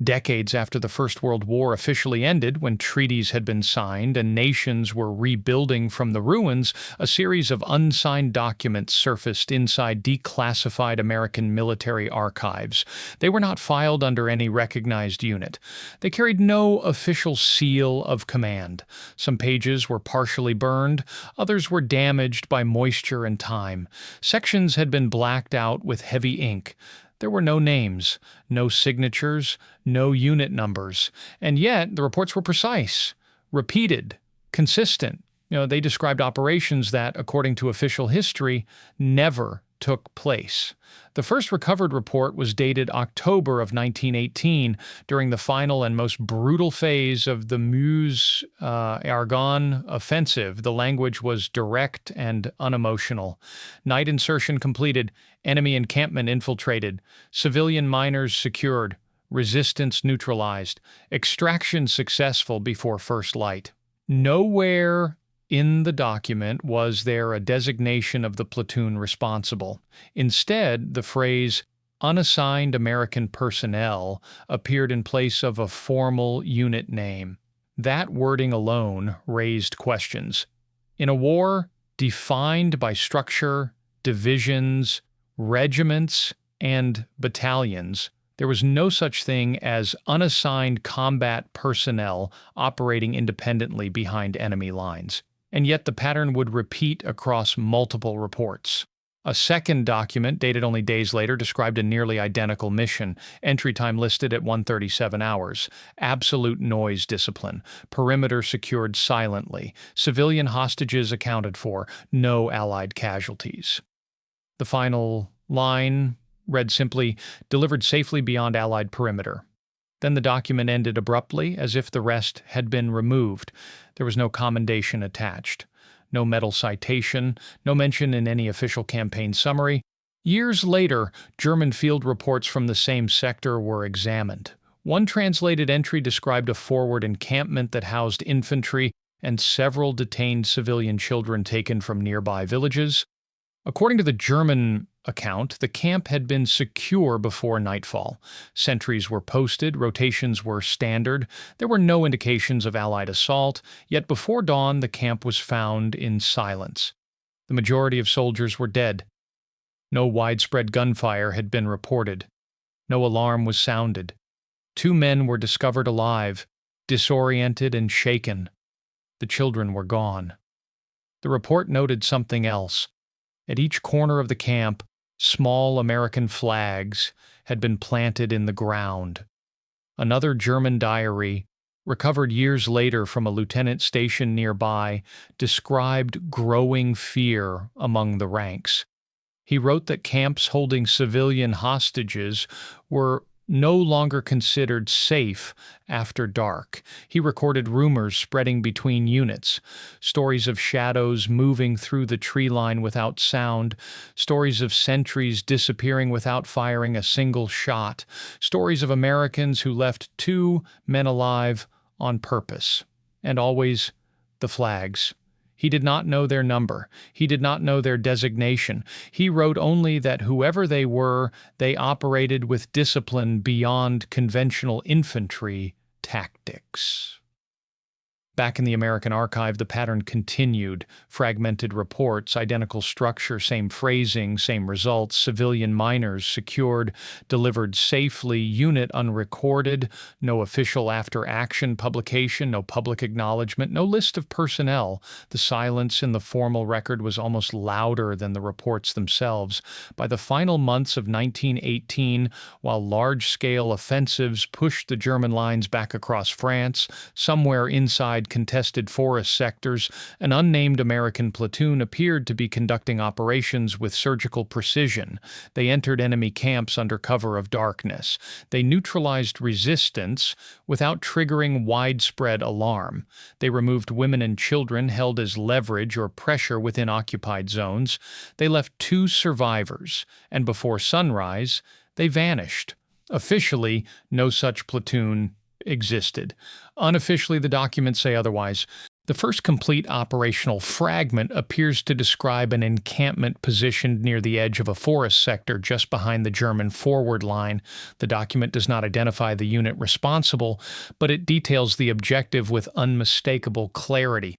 Decades after the First World War officially ended, when treaties had been signed and nations were rebuilding from the ruins, a series of unsigned documents surfaced inside declassified American military archives. They were not filed under any recognized unit. They carried no official seal of command. Some pages were partially burned, others were damaged by moisture and time. Sections had been blacked out with heavy ink. There were no names, no signatures, no unit numbers, and yet the reports were precise, repeated, consistent. They described operations that, according to official history, never took place. The first recovered report was dated October of 1918, during the final and most brutal phase of the Meuse-Argonne offensive. The language was direct and unemotional. Night insertion completed, enemy encampment infiltrated, civilian miners secured, resistance neutralized, extraction successful before first light. Nowhere in the document was there a designation of the platoon responsible. Instead, the phrase "unassigned American personnel" appeared in place of a formal unit name. That wording alone raised questions. In a war defined by structure, divisions, regiments, and battalions, there was no such thing as unassigned combat personnel operating independently behind enemy lines. And yet the pattern would repeat across multiple reports. A second document, dated only days later, described a nearly identical mission. Entry time listed at 137 hours. Absolute noise discipline. Perimeter secured silently. Civilian hostages accounted for. No Allied casualties. The final line read simply, "Delivered safely beyond Allied perimeter." Then the document ended abruptly, as if the rest had been removed. There was no commendation attached, no medal citation, no mention in any official campaign summary. Years later, German field reports from the same sector were examined. One translated entry described a forward encampment that housed infantry and several detained civilian children taken from nearby villages. According to the German account, the camp had been secure before nightfall. Sentries were posted, rotations were standard. There were no indications of Allied assault, yet before dawn the camp was found in silence. The majority of soldiers were dead. No widespread gunfire had been reported. No alarm was sounded. 2 men were discovered alive, disoriented and shaken. The children were gone. The report noted something else. At each corner of the camp, small American flags had been planted in the ground. Another German diary, recovered years later from a lieutenant stationed nearby, described growing fear among the ranks. He wrote that camps holding civilian hostages were no longer considered safe after dark. He recorded rumors spreading between units, stories of shadows moving through the tree line without sound, stories of sentries disappearing without firing a single shot, stories of Americans who left 2 men alive on purpose, and always the flags. He did not know their number. He did not know their designation. He wrote only that whoever they were, they operated with discipline beyond conventional infantry tactics. Back in the American archive, the pattern continued. Fragmented reports, identical structure, same phrasing, same results. Civilian miners secured, delivered safely, unit unrecorded, no official after-action publication, no public acknowledgement, no list of personnel. The silence in the formal record was almost louder than the reports themselves. By the final months of 1918, while large-scale offensives pushed the German lines back across France, somewhere inside contested forest sectors, an unnamed American platoon appeared to be conducting operations with surgical precision. They entered enemy camps under cover of darkness. They neutralized resistance without triggering widespread alarm. They removed women and children held as leverage or pressure within occupied zones. They left 2 survivors, and before sunrise, they vanished. Officially, no such platoon existed. Unofficially, the documents say otherwise. The first complete operational fragment appears to describe an encampment positioned near the edge of a forest sector just behind the German forward line. The document does not identify the unit responsible, but it details the objective with unmistakable clarity.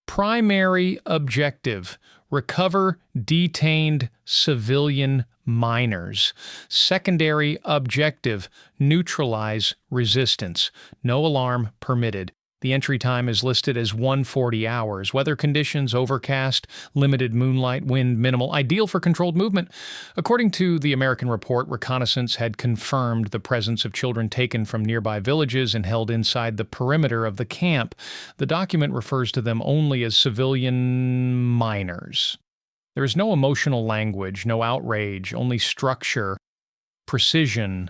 Primary objective: recover detained civilian miners. Secondary objective: neutralize resistance. No alarm permitted. The entry time is listed as 140 hours. Weather conditions: overcast, limited moonlight, wind minimal, ideal for controlled movement. According to the American report, reconnaissance had confirmed the presence of children taken from nearby villages and held inside the perimeter of the camp. The document refers to them only as civilian miners. There is no emotional language, no outrage, only structure, precision,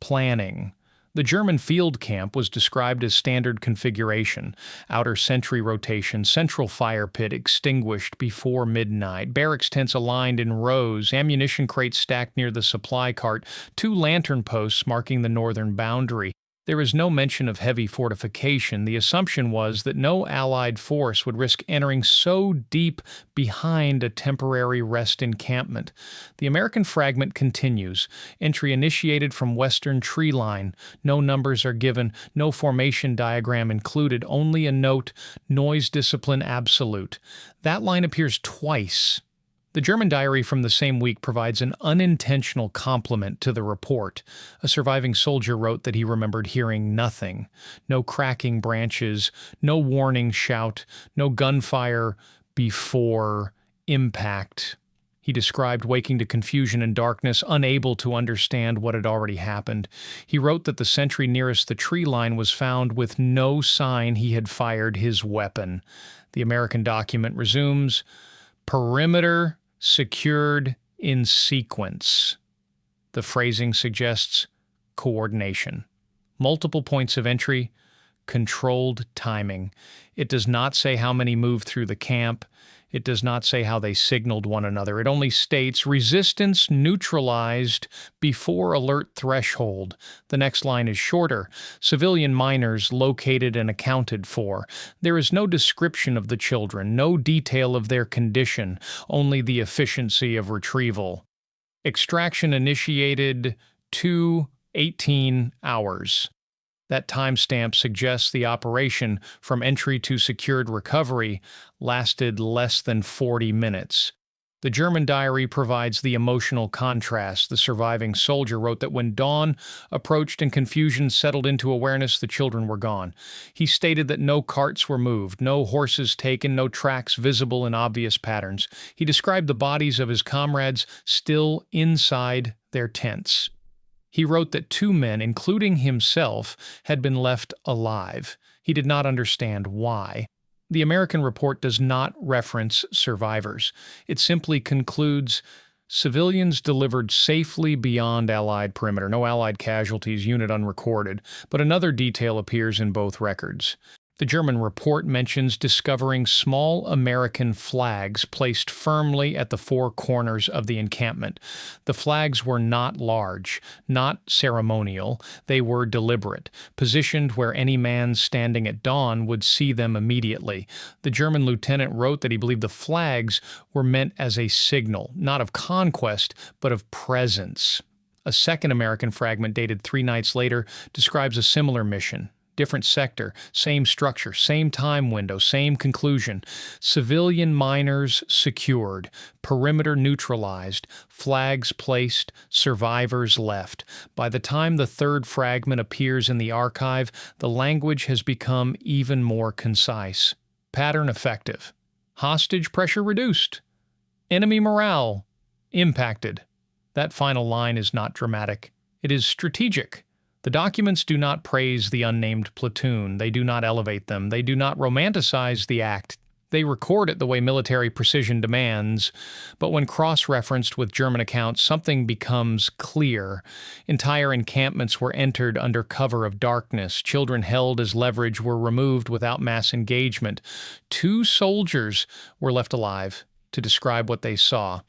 planning. The German field camp was described as standard configuration: outer sentry rotation, central fire pit extinguished before midnight, barracks tents aligned in rows, ammunition crates stacked near the supply cart, 2 lantern posts marking the northern boundary. There is no mention of heavy fortification. The assumption was that no Allied force would risk entering so deep behind a temporary rest encampment. The American fragment continues. Entry initiated from western tree line. No numbers are given, no formation diagram included, only a note: noise discipline absolute. That line appears twice. The German diary from the same week provides an unintentional complement to the report. A surviving soldier wrote that he remembered hearing nothing. No cracking branches, no warning shout, no gunfire before impact. He described waking to confusion and darkness, unable to understand what had already happened. He wrote that the sentry nearest the tree line was found with no sign he had fired his weapon. The American document resumes: perimeter secured in sequence. The phrasing suggests coordination. Multiple points of entry, controlled timing. It does not say how many moved through the camp. It does not say how they signaled one another. It only states resistance neutralized before alert threshold. The next line is shorter: civilian miners located and accounted for. There is no description of the children, no detail of their condition, only the efficiency of retrieval. Extraction initiated 2:18 hours. That timestamp suggests the operation, from entry to secured recovery, lasted less than 40 minutes. The German diary provides the emotional contrast. The surviving soldier wrote that when dawn approached and confusion settled into awareness, the children were gone. He stated that no carts were moved, no horses taken, no tracks visible in obvious patterns. He described the bodies of his comrades still inside their tents. He wrote that 2 men, including himself, had been left alive. He did not understand why. The American report does not reference survivors. It simply concludes, civilians delivered safely beyond Allied perimeter. No Allied casualties, unit unrecorded. But another detail appears in both records. The German report mentions discovering small American flags placed firmly at the 4 corners of the encampment. The flags were not large, not ceremonial. They were deliberate, positioned where any man standing at dawn would see them immediately. The German lieutenant wrote that he believed the flags were meant as a signal, not of conquest, but of presence. A second American fragment dated 3 nights later describes a similar mission. Different sector, same structure, same time window, same conclusion. Civilian miners secured, perimeter neutralized, flags placed, survivors left. By the time the third fragment appears in the archive, the language has become even more concise. Pattern effective. Hostage pressure reduced. Enemy morale impacted. That final line is not dramatic. It is strategic. The documents do not praise the unnamed platoon. They do not elevate them. They do not romanticize the act. They record it the way military precision demands. But when cross-referenced with German accounts, something becomes clear. Entire encampments were entered under cover of darkness. Children held as leverage were removed without mass engagement. 2 soldiers were left alive to describe what they saw.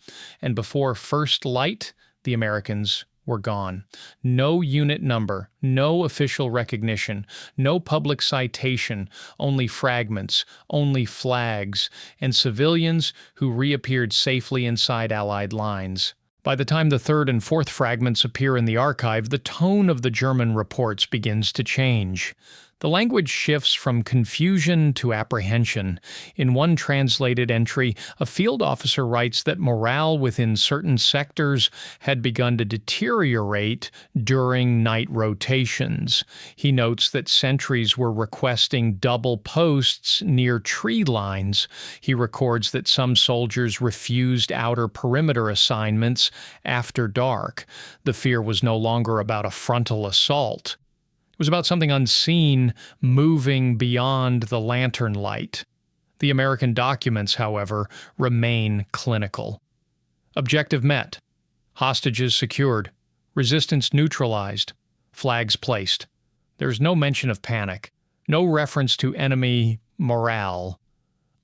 And before first light, the Americans were gone. No unit number, no official recognition, no public citation, only fragments, only flags, and civilians who reappeared safely inside Allied lines. By the time the third and fourth fragments appear in the archive, the tone of the German reports begins to change. The language shifts from confusion to apprehension. In one translated entry, a field officer writes that morale within certain sectors had begun to deteriorate during night rotations. He notes that sentries were requesting double posts near tree lines. He records that some soldiers refused outer perimeter assignments after dark. The fear was no longer about a frontal assault. It was about something unseen moving beyond the lantern light. The American documents, however, remain clinical. Objective met. Hostages secured. Resistance neutralized. Flags placed. There's no mention of panic. No reference to enemy morale.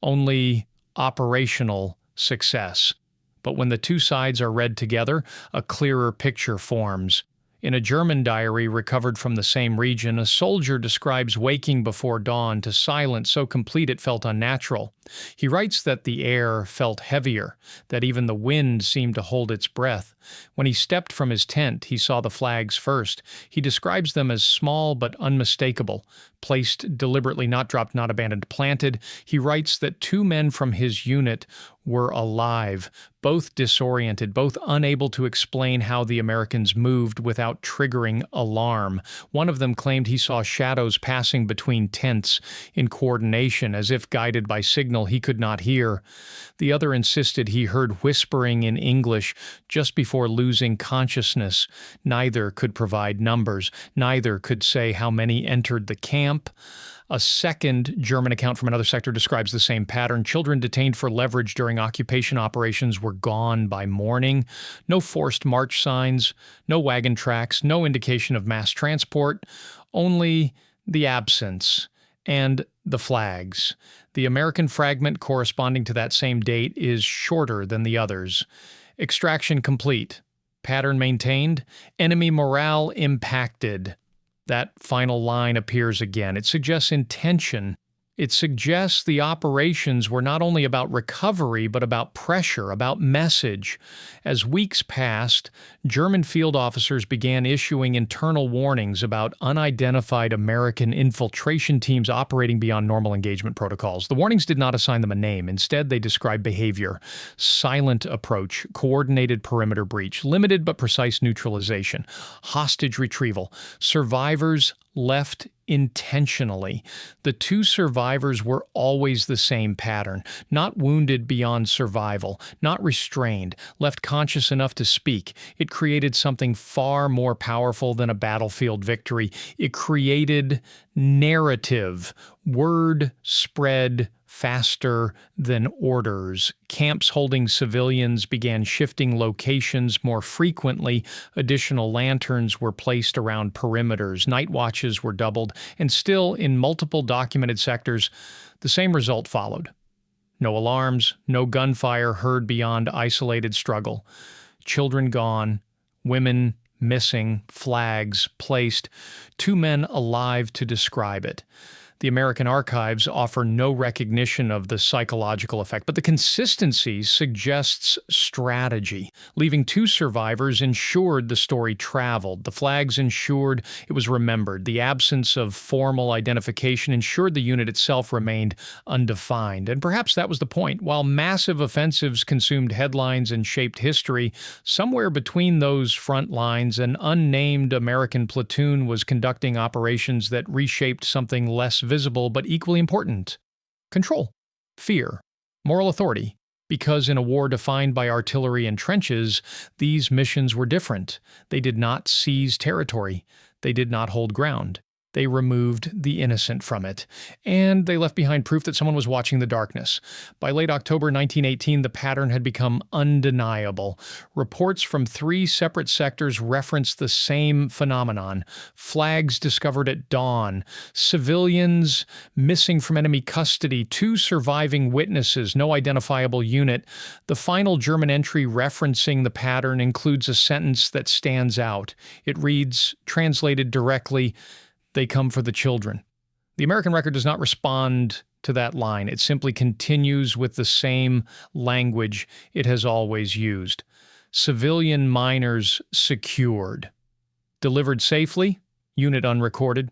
Only operational success. But when the two sides are read together, a clearer picture forms. In a German diary recovered from the same region, a soldier describes waking before dawn to silence so complete it felt unnatural. He writes that the air felt heavier, that even the wind seemed to hold its breath. When he stepped from his tent, he saw the flags first. He describes them as small but unmistakable, placed deliberately, not dropped, not abandoned, planted. He writes that two men from his unit were alive, both disoriented, both unable to explain how the Americans moved without triggering alarm. One of them claimed he saw shadows passing between tents in coordination, as if guided by signal he could not hear. The other insisted he heard whispering in English just before losing consciousness. Neither could provide numbers. Neither could say how many entered the camp. A second German account from another sector describes the same pattern. Children detained for leverage during occupation operations were gone by morning. No forced march signs, no wagon tracks, no indication of mass transport, only the absence and the flags. The American fragment corresponding to that same date is shorter than the others. Extraction complete. Pattern maintained. Enemy morale impacted. That final line appears again. It suggests intention. It suggests the operations were not only about recovery, but about pressure, about message. As weeks passed, German field officers began issuing internal warnings about unidentified American infiltration teams operating beyond normal engagement protocols. The warnings did not assign them a name. Instead, they described behavior: silent approach, coordinated perimeter breach, limited but precise neutralization, hostage retrieval, survivors left intentionally. The two survivors were always the same pattern: not wounded beyond survival, not restrained, left conscious enough to speak. It created something far more powerful than a battlefield victory. It created narrative. Word spread faster than orders. Camps holding civilians began shifting locations more frequently. Additional lanterns were placed around perimeters. Night watches were doubled. And still, in multiple documented sectors, the same result followed. No alarms, no gunfire heard beyond isolated struggle. Children gone, women missing, flags placed, two men alive to describe it. The American archives offer no recognition of the psychological effect, but the consistency suggests strategy. Leaving two survivors ensured the story traveled. The flags ensured it was remembered. The absence of formal identification ensured the unit itself remained undefined. And perhaps that was the point. While massive offensives consumed headlines and shaped history, somewhere between those front lines, an unnamed American platoon was conducting operations that reshaped something less visible but equally important: control, fear, moral authority. Because in a war defined by artillery and trenches, these missions were different. They did not seize territory. They did not hold ground. They removed the innocent from it, and they left behind proof that someone was watching the darkness. By late October 1918, the pattern had become undeniable. Reports from 3 separate sectors referenced the same phenomenon: flags discovered at dawn, civilians missing from enemy custody, 2 surviving witnesses, no identifiable unit. The final German entry referencing the pattern includes a sentence that stands out. It reads, translated directly, "They come for the children." The American record does not respond to that line. It simply continues with the same language it has always used. Civilian miners secured. Delivered safely, unit unrecorded.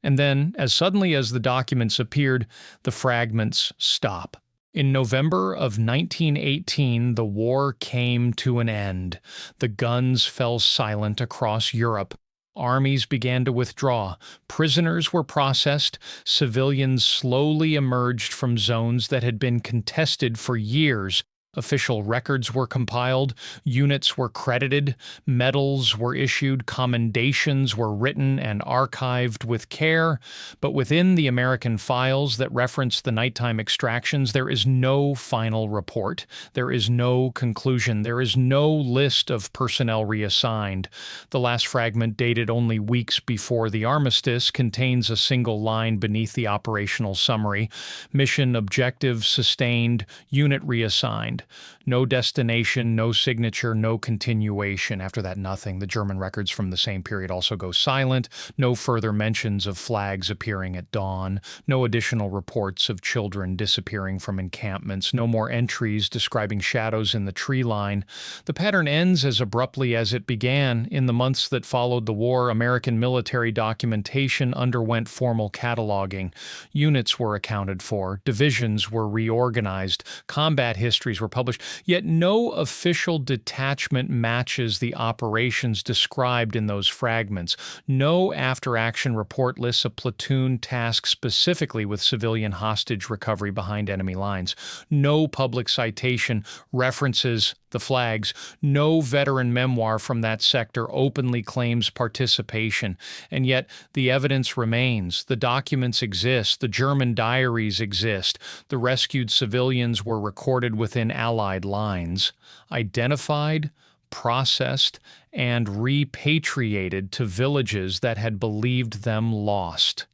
And then, as suddenly as the documents appeared, the fragments stop. In November of 1918, the war came to an end. The guns fell silent across Europe. Armies began to withdraw. Prisoners were processed. Civilians slowly emerged from zones that had been contested for years. Official records were compiled, units were credited, medals were issued, commendations were written and archived with care. But within the American files that reference the nighttime extractions, there is no final report. There is no conclusion. There is no list of personnel reassigned. The last fragment, dated only weeks before the armistice, contains a single line beneath the operational summary: mission objective sustained, unit reassigned. No destination, no signature, no continuation. After that, nothing. The German records from the same period also go silent. No further mentions of flags appearing at dawn. No additional reports of children disappearing from encampments. No more entries describing shadows in the tree line. The pattern ends as abruptly as it began. In the months that followed the war, American military documentation underwent formal cataloging. Units were accounted for. Divisions were reorganized. Combat histories were published, yet no official detachment matches the operations described in those fragments. No after-action report lists a platoon tasked specifically with civilian hostage recovery behind enemy lines. No public citation references the flags. No veteran memoir from that sector openly claims participation. And yet the evidence remains. The documents exist. The German diaries exist. The rescued civilians were recorded within Allied lines, identified, processed, and repatriated to villages that had believed them lost.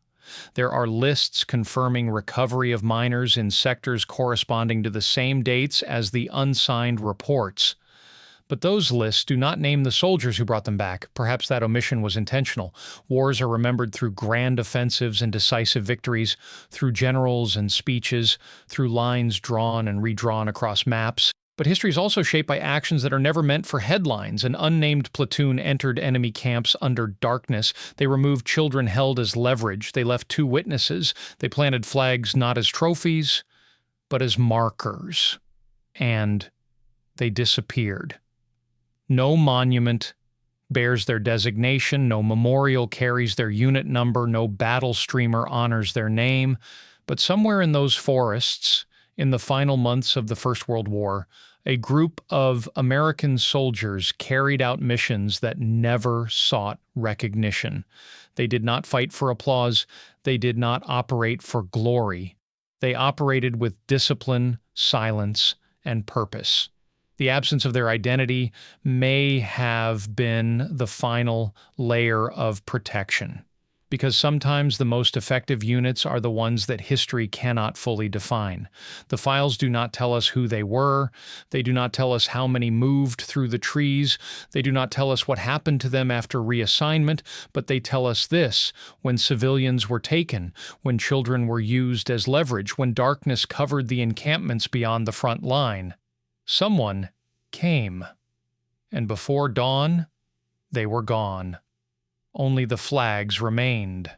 There are lists confirming recovery of miners in sectors corresponding to the same dates as the unsigned reports. But those lists do not name the soldiers who brought them back. Perhaps that omission was intentional. Wars are remembered through grand offensives and decisive victories, through generals and speeches, through lines drawn and redrawn across maps. But history is also shaped by actions that are never meant for headlines. An unnamed platoon entered enemy camps under darkness. They removed children held as leverage. They left 2 witnesses. They planted flags not as trophies, but as markers. And they disappeared. No monument bears their designation. No memorial carries their unit number. No battle streamer honors their name. But somewhere in those forests, in the final months of the First World War, a group of American soldiers carried out missions that never sought recognition. They did not fight for applause. They did not operate for glory. They operated with discipline, silence, and purpose. The absence of their identity may have been the final layer of protection, because sometimes the most effective units are the ones that history cannot fully define. The files do not tell us who they were. They do not tell us how many moved through the trees. They do not tell us what happened to them after reassignment, but they tell us this: when civilians were taken, when children were used as leverage, when darkness covered the encampments beyond the front line, someone came, and before dawn, they were gone. Only the flags remained.